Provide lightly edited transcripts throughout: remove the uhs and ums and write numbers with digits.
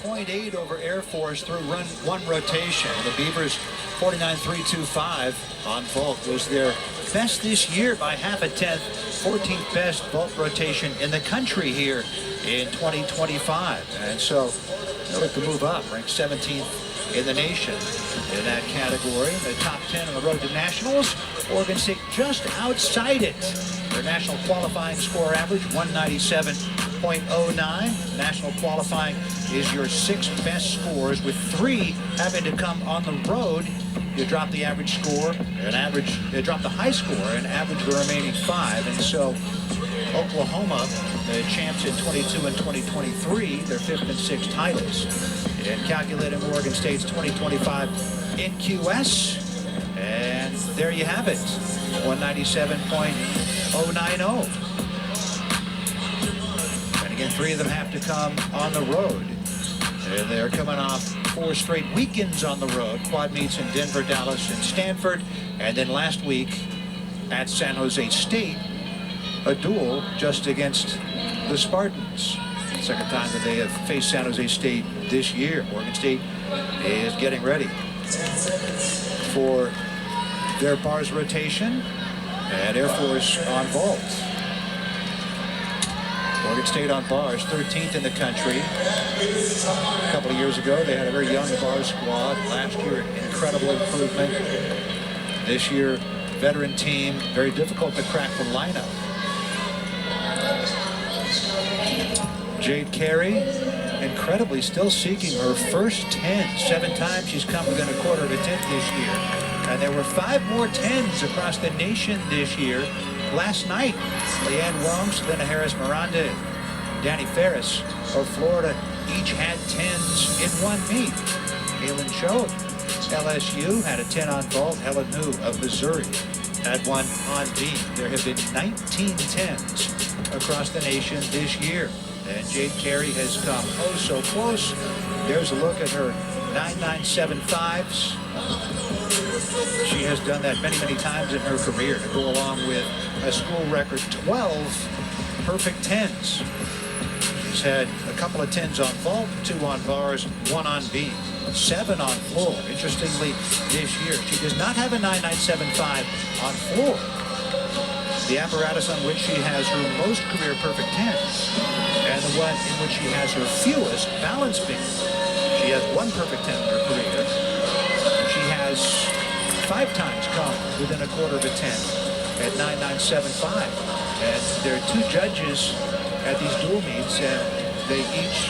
49.8 over Air Force through one rotation. The Beavers 49.325 on vault was their best this year by half a tenth. 14th best vault rotation in the country here in 2025. And so they'll look to move up, ranked 17th in the nation in that category. The top 10 on the road to nationals. Oregon State just outside it. Their national qualifying score average, 197.09. National qualifying is your 6 best scores, with 3 having to come on the road. You drop the average score, you drop the high score and average the remaining 5. And so Oklahoma, the champs in 22 and 2023, their 5th and 6th titles. And calculating Oregon State's 2025 in QS. And there you have it, 197.090. And again, 3 of them have to come on the road. And they're coming off 4 straight weekends on the road. Quad meets in Denver, Dallas, and Stanford. And then last week at San Jose State, a duel just against the Spartans. Second time that they have faced San Jose State this year. Oregon State is getting ready for their bars rotation, and Air Force on vault. Oregon State on bars, 13th in the country. A couple of years ago, they had a very young bar squad. Last year, incredible improvement. This year, veteran team, very difficult to crack the lineup. Jade Carey, incredibly still seeking her first 10. 7 times she's come within a quarter of a tenth this year. And there were 5 more 10s across the nation this year. Last night, Leanne Wong, Selena Harris-Miranda, and Danny Ferris of Florida each had 10s in one meet. Kaylin Cho, LSU, had a 10 on vault. Helen New of Missouri had 1 on beam. There have been 19 10s across the nation this year. And Jade Carey has come oh so close. There's a look at her 9.975s. She has done that many, many times in her career to go along with a school record 12 perfect 10s. She's had a couple of 10s on vault, 2 on bars, 1 on beam, 7 on floor. Interestingly, this year, she does not have a 9.975 on floor. The apparatus on which she has her most career perfect 10s, and the one in which she has her fewest balance beam. She has 1 perfect 10 in her career. She has 5 times come within a quarter of a 10 at 9.975. And there are 2 judges at these dual meets, and they each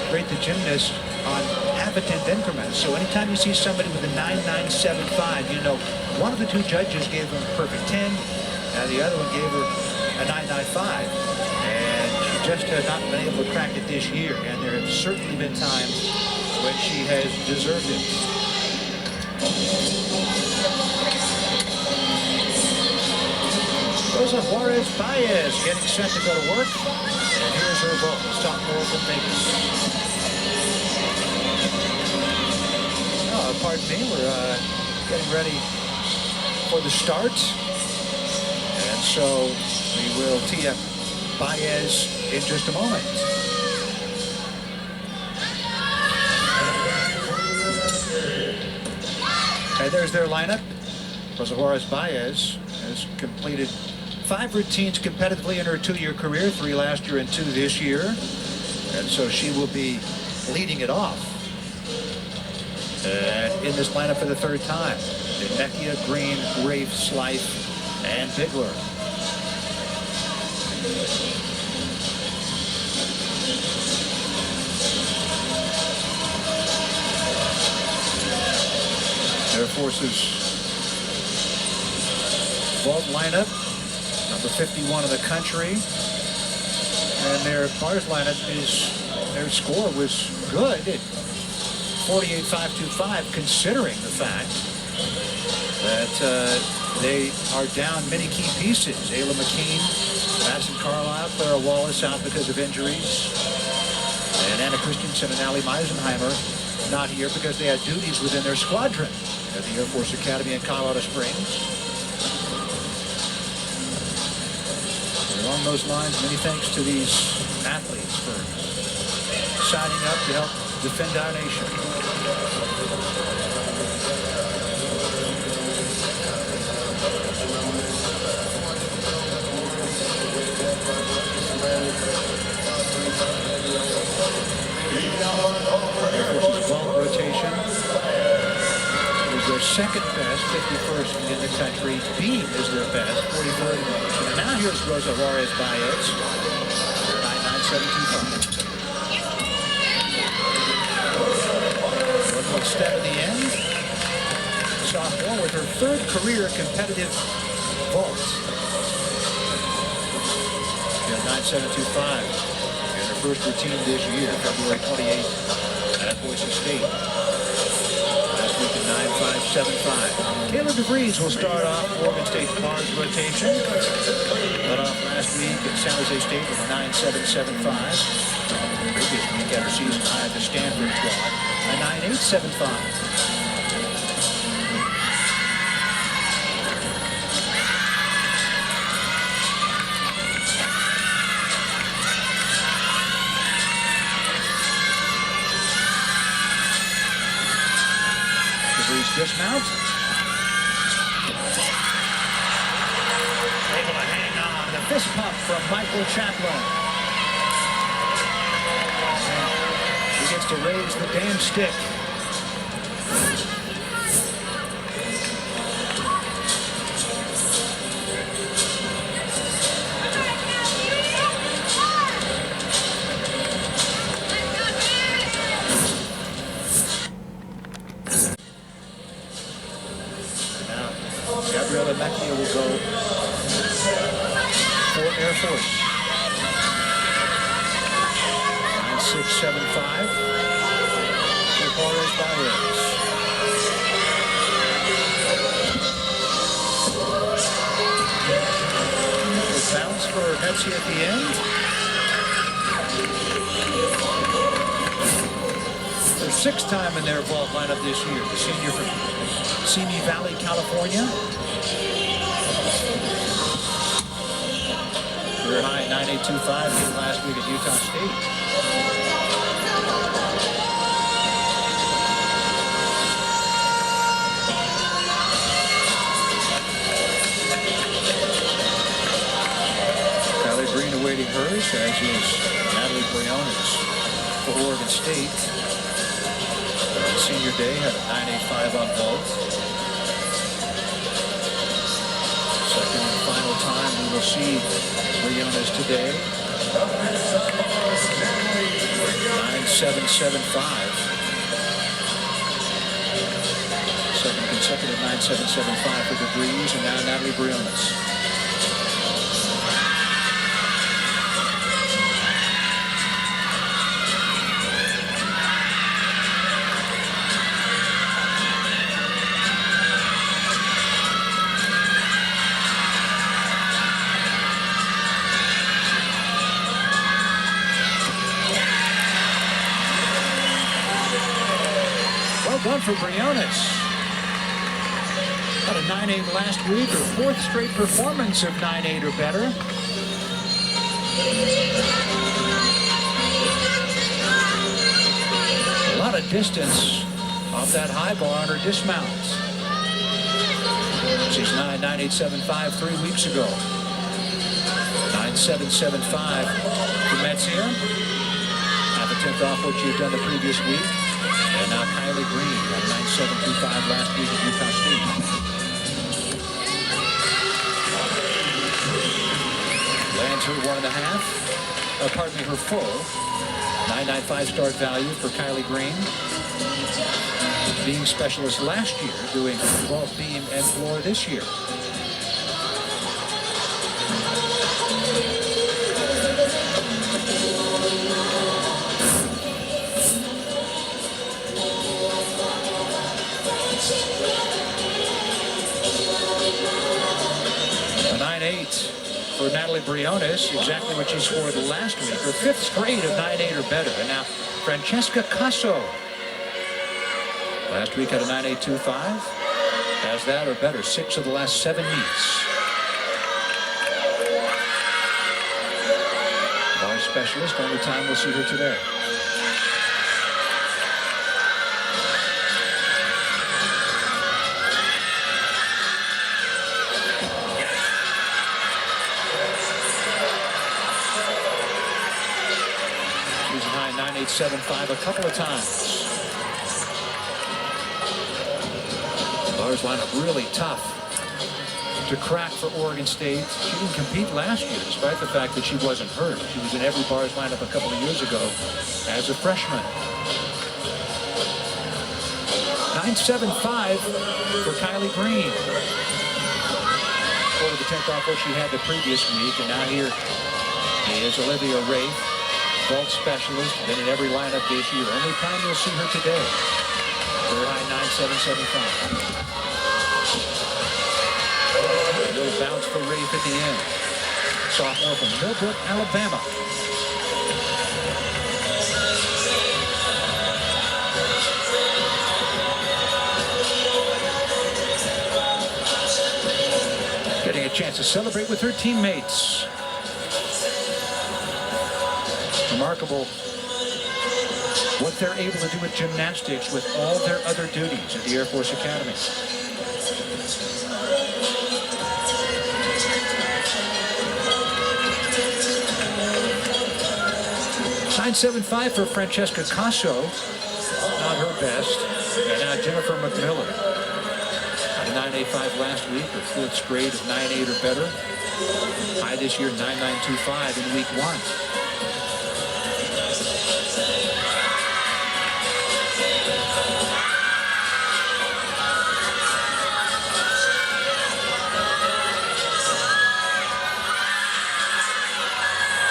rate the gymnast on half a tenth increments. So anytime you see somebody with a 9.975, you know one of the 2 judges gave them a perfect 10, and the other one gave her a 9.95. And she just has not been able to crack it this year, and there have certainly been times when she has deserved it. Rosa Juarez Baez getting set to go to work. And here's her vault. Let's talk more from Vegas. Oh, pardon me, we're getting ready for the start. And so we will tee up Baez in just a moment. And there's their lineup. Rosa Juarez Baez has completed 5 routines competitively in her 2-year career, 3 last year and 2 this year. And so she will be leading it off. And in this lineup for the 3rd time, Nemechia, Green, Rafe, Slife, and Bigler. Air Force's vault lineup, number 51 in the country, and their bars lineup their score was good at 48.525, considering the fact that they are down many key pieces. Ayla McKean, Madison Carlisle, Clara Wallace out because of injuries, and Anna Christensen and Allie Meisenheimer not here because they had duties within their squadron at the Air Force Academy in Colorado Springs. And along those lines, many thanks to these athletes for signing up to help defend our nation. Vault rotation is their second best, 51st in the country. Beam is their best, 43rd in the nation. And now here's Rosa Juarez Baez, 9.9725. One more step at the end. Sophomore with her third career competitive vault. She had 9.725 in her first routine this year, February 28th at Boise State. Last week at 9.575. Taylor DeVries will start off Oregon State's Mars rotation. Led off last week at San Jose State with a 9.775. Previous week at her season high at the Stanford squad, a 9.875. Dismount. Able to hang on. The fist pump from Michael Chaplin. He gets to raise the damn stick. Will go for Air Force. 9.675 for Juarez Baez. Bounce for Betsy at the end. Their sixth time in their vault lineup this year. The senior from Simi Valley, California. Career high at 9.825 last week at Utah State. Kylie Green awaiting hers, as is Natalie Briones for Oregon State. Senior day had a 9.85 on vault. Second and final time we will see Briones today. 9.775. Second consecutive 9.775 for DeVries, and now Natalie Briones. One for Briones. Had a 9.8 last week, her fourth straight performance of 9.8 or better. A lot of distance off that high bar on her dismount. She's 9.875 3 weeks ago. 9.775 for Metzger. Half a tenth off what you've done the previous week. And now Kylie Green at 9.725 last week at Utah State. Lands her 1.5. Pardon me, her full. 9.95 start value for Kylie Green. Being specialist last year, doing vault, beam, and floor this year. For Natalie Briones, exactly what she scored last week. Her fifth straight of 9.8 or better. And now Francesca Casso. Last week had a 9.825. Has that or better 6 of the last 7 meets. Bar specialist, only time we'll see her today. 9.75 a couple of times. Bars lineup really tough to crack for Oregon State. She didn't compete last year, despite the fact that she wasn't hurt. She was in every bars lineup a couple of years ago as a freshman. 9.75 for Kylie Green. Quarter the 10th off what she had the previous week, and now here is Olivia Rafe, vault specialist, been in every lineup this year. Only time you'll see her today. Very high 9.775. A little bounce for Rafe at the end. Sophomore from Millbrook, Alabama. Getting a chance to celebrate with her teammates. Remarkable what they're able to do with gymnastics with all their other duties at the Air Force Academy. 9.75 for Francesca Casso. Not her best. And now Jennifer McMillan. At a 9.85 last week, her fourth grade of 9.8 or better. High this year, 9.925 in week 1.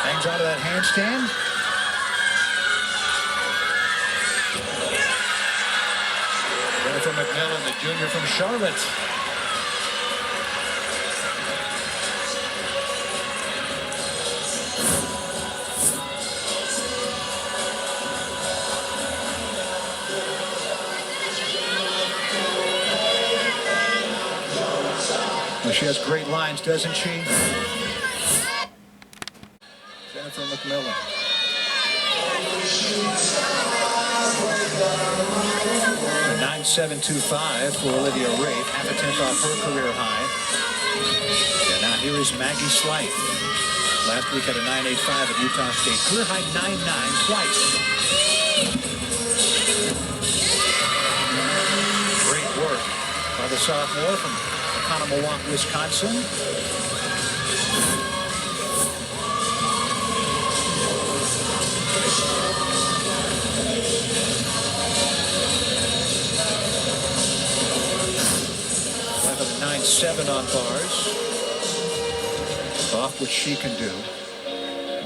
Hangs out of that handstand. Jennifer McMillan, the junior from Charlotte. Well, she has great lines, doesn't she? Jennifer McMillan. 9.725 for Olivia Rafe, half a tenth off her career high. And now here is Maggie Slife. Last week had a 9.85 at Utah State. Career high 9.9 twice. Great work by the sophomore from Oconomowoc, Wisconsin. Have a 9.7 on bars. Off what she can do.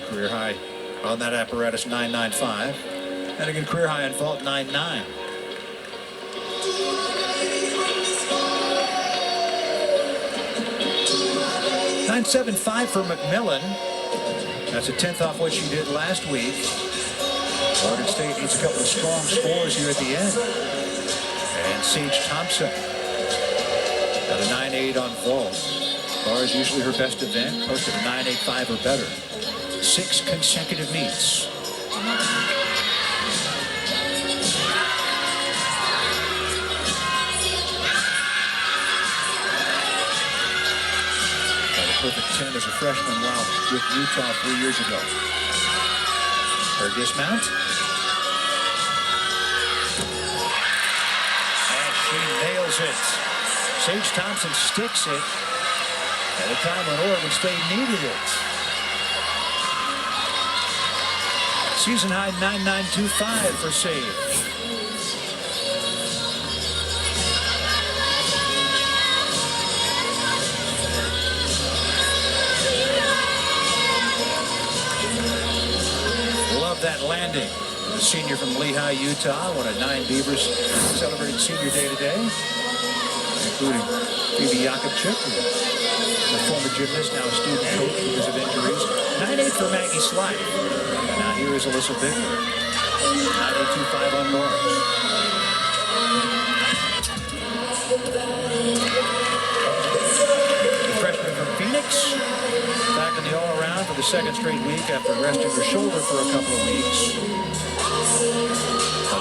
Career high on that apparatus 9.95. And again, career high on vault 9.9. 9.75 for McMillan. That's a tenth off what she did last week. Oregon State needs a couple of strong scores here at the end. And Sage Thompson at a 9.8 on vault. Bar is usually her best event. Posted a 9.85 or better. 6 consecutive meets. Perfect 10 as a freshman while with Utah 3 years ago. Her dismount. And she nails it. Sage Thompson sticks it at a time when Oregon State needed it. Season high 9.925 for Sage. That landing. The senior from Lehigh, Utah. One of 9 Beavers celebrating senior day today, including Phoebe Jakubczyk, a former gymnast, now a student coach because of injuries. 9.8 for Maggie Slife. And now here is Alyssa Bickler. 9.825 on bars. The freshman from Phoenix. Back in the all-around for the second straight week after resting her shoulder for a couple of weeks.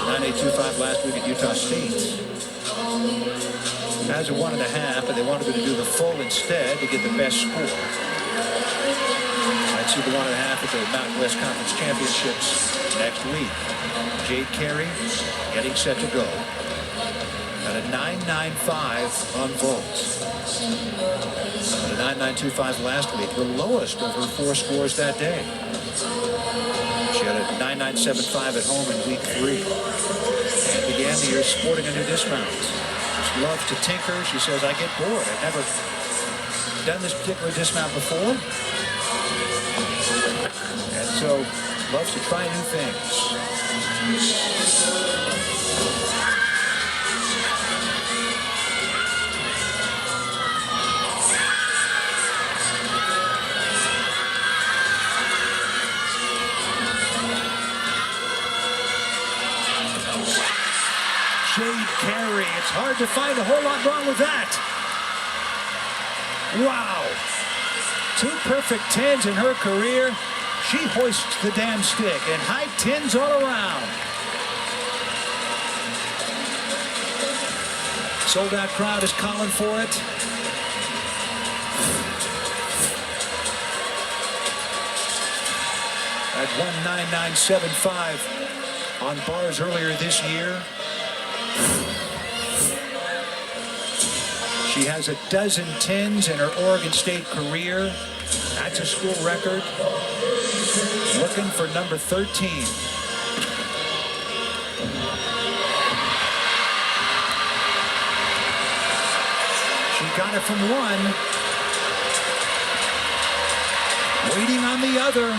9.825 last week at Utah State. Has a 1.5, but they wanted her to do the full instead to get the best score. Let's see the 1.5 at the Mountain West Conference Championships next week. Jade Carey getting set to go at a 9.95 on vault. At a 9.925 last week, the lowest of her 4 scores that day. She had a 9.975 at home in week 3. And began the year sporting a new dismount. Just loves to tinker. She says, I get bored. I've never done this particular dismount before. And so loves to try new things. Jade Carey, it's hard to find a whole lot wrong with that. Wow. 2 perfect 10s in her career. She hoists the damn stick and high 10s all around. Sold out crowd is calling for it. At 1.9975 on bars earlier this year. She has a dozen 10s in her Oregon State career. That's a school record. Looking for number 13. She got it from one. Waiting on the other.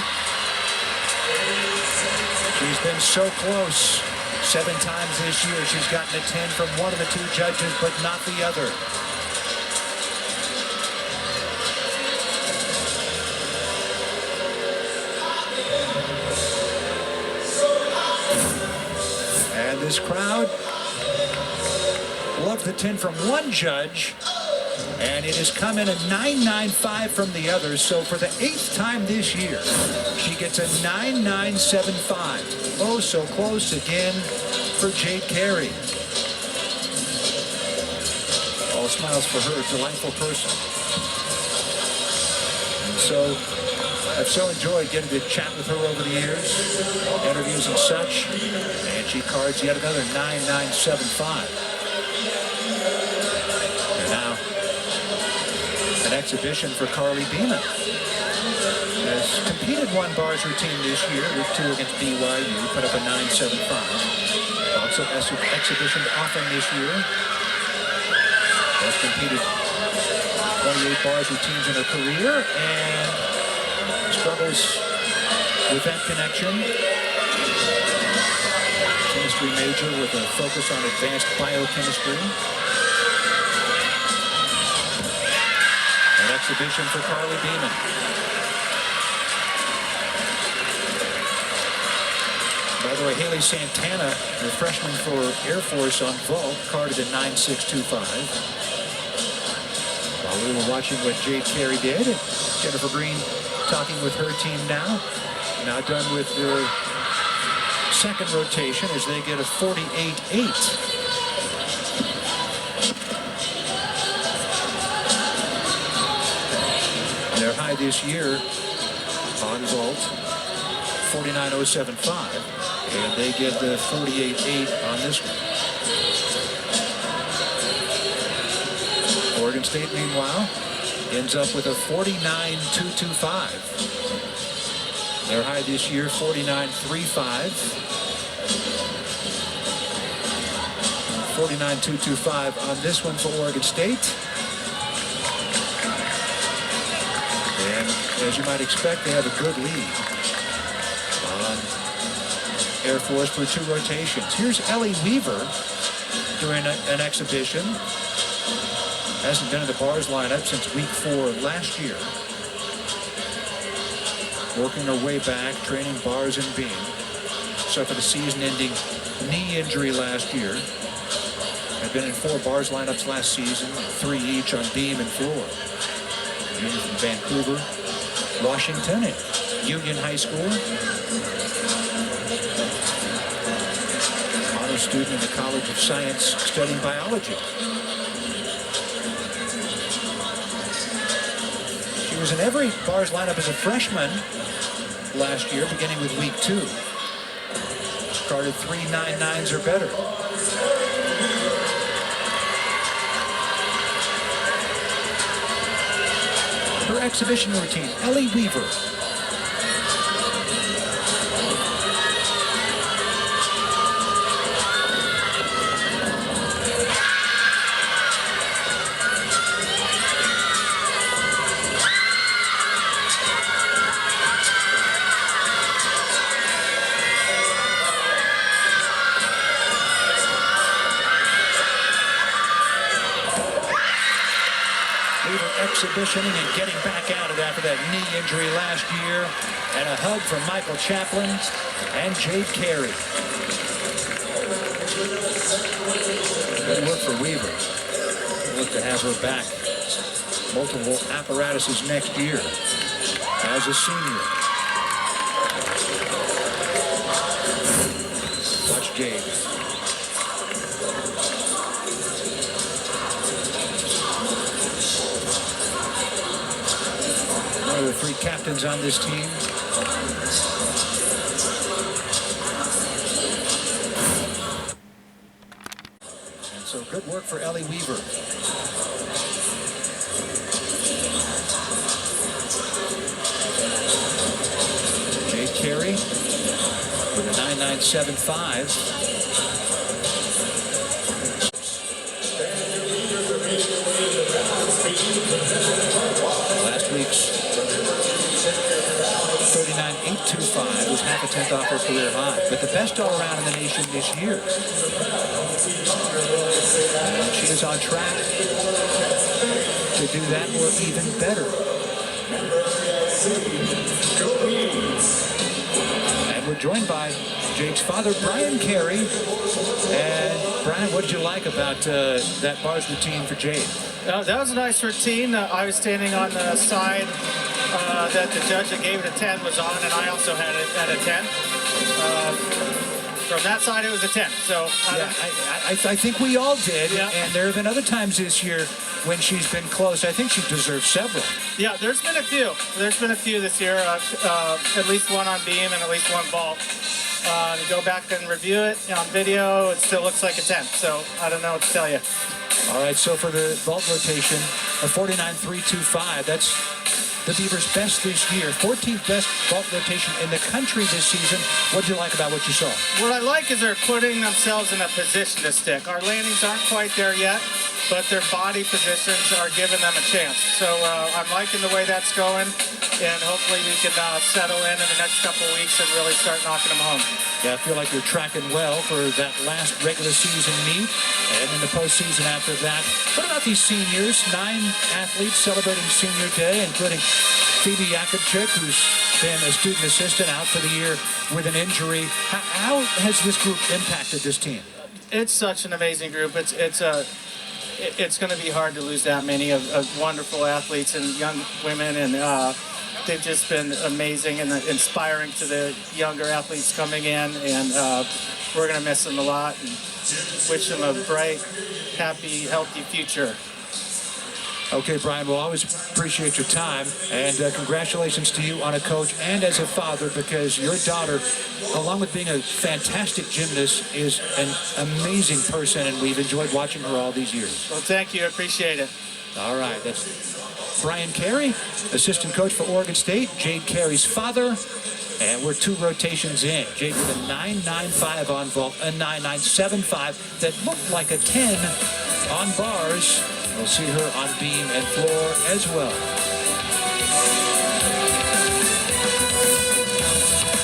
She's been so close. 7 times this year. She's gotten a 10 from one of the 2 judges, but not the other. And this crowd loved the 10 from one judge, and it has come in a 9.95 from the other. So for the 8th time this year, she gets a 9.975. Oh, so close again for Jade Carey. All smiles for her, delightful person. And so I've so enjoyed getting to chat with her over the years, interviews and such, and she cards yet another 9.975. And now, an exhibition for Carly Beeman. Has competed 1 bars routine this year with 2 against BYU, put up a 9.75. Also exhibitioned often this year. Has competed 28 bars routines in her career and struggles with that connection. Chemistry major with a focus on advanced biochemistry. An exhibition for Carly Beeman. By the way, Haley Santana, the freshman for Air Force on vault, carded at 9.625. While we were watching what Jade Carey did, Jennifer Green talking with her team now done with the second rotation as they get a 48.8. Their high this year on vault, 49.075. And they get the 48.8 on this one. Oregon State, meanwhile, ends up with a 49.225. Their high this year, 49.35. 49.225 on this one for Oregon State. And as you might expect, they have a good lead on Air Force for 2 rotations. Here's Ellie Weaver doing an exhibition. Hasn't been in the bars lineup since week 4 last year. Working her way back, training bars and beam. Suffered a season-ending knee injury last year. Had been in 4 bars lineups last season, 3 each on beam and floor. Junior from Vancouver, Washington at Union High School. Student in the College of Science studying biology. She was in every bars lineup as a freshman last year, beginning with week 2. Started 3.99s or better. Her exhibition routine, Ellie Weaver. Exhibitioning and getting back out of after that knee injury last year. And a hug from Michael Chaplin and Jade Carey. Good work for Weaver. Look to have her back. Multiple apparatuses next year as a senior. Watch Jade. One of the 3 captains on this team. And so good work for Ellie Weaver. Jade Carey with a 9.975. Last week's 39.825 was half a tenth off her career high, but the best all-around in the nation this year. And she is on track to do that or even better. And we're joined by Jade's father, Brian Carey. And Brian, what did you like about that bars routine for Jade? That was a nice routine. I was standing on the side that the judge that gave it a 10 was on, and I also had it at a 10. From that side, it was a 10. So I think we all did. Yeah. And there have been other times this year when she's been close. I think she deserves several. Yeah, there's been a few. There's been a few this year. At least one on beam and at least one vault. To go back and review it on video, it still looks like a 10. So I don't know what to tell you. All right, so for the vault rotation, a 49.325. That's the Beavers' best this year. 14th best vault rotation in the country this season. What did you like about what you saw? What I like is they're putting themselves in a position to stick. Our landings aren't quite there yet, but their body positions are giving them a chance. So I'm liking the way that's going, and hopefully we can settle in the next couple of weeks and really start knocking them home. Yeah, I feel like you're tracking well for that last regular season meet, and in the postseason after that. What about these seniors? 9 athletes celebrating Senior Day, including Phoebe Yakubchik, who's been a student assistant out for the year with an injury. How has this group impacted this team? It's such an amazing group. It's going to be hard to lose that many of wonderful athletes and young women, and they've just been amazing and inspiring to the younger athletes coming in, and we're going to miss them a lot and wish them a bright, happy, healthy future. Okay, Brian, we'll always appreciate your time, and congratulations to you on a coach and as a father, because your daughter, along with being a fantastic gymnast, is an amazing person, and we've enjoyed watching her all these years. Well, thank you. I appreciate it. All right, that's Brian Carey, assistant coach for Oregon State, Jade Carey's father, and we're 2 rotations in. Jade with a 9.95 on vault, a 9.975 that looked like a 10 on bars. We'll see her on beam and floor as well.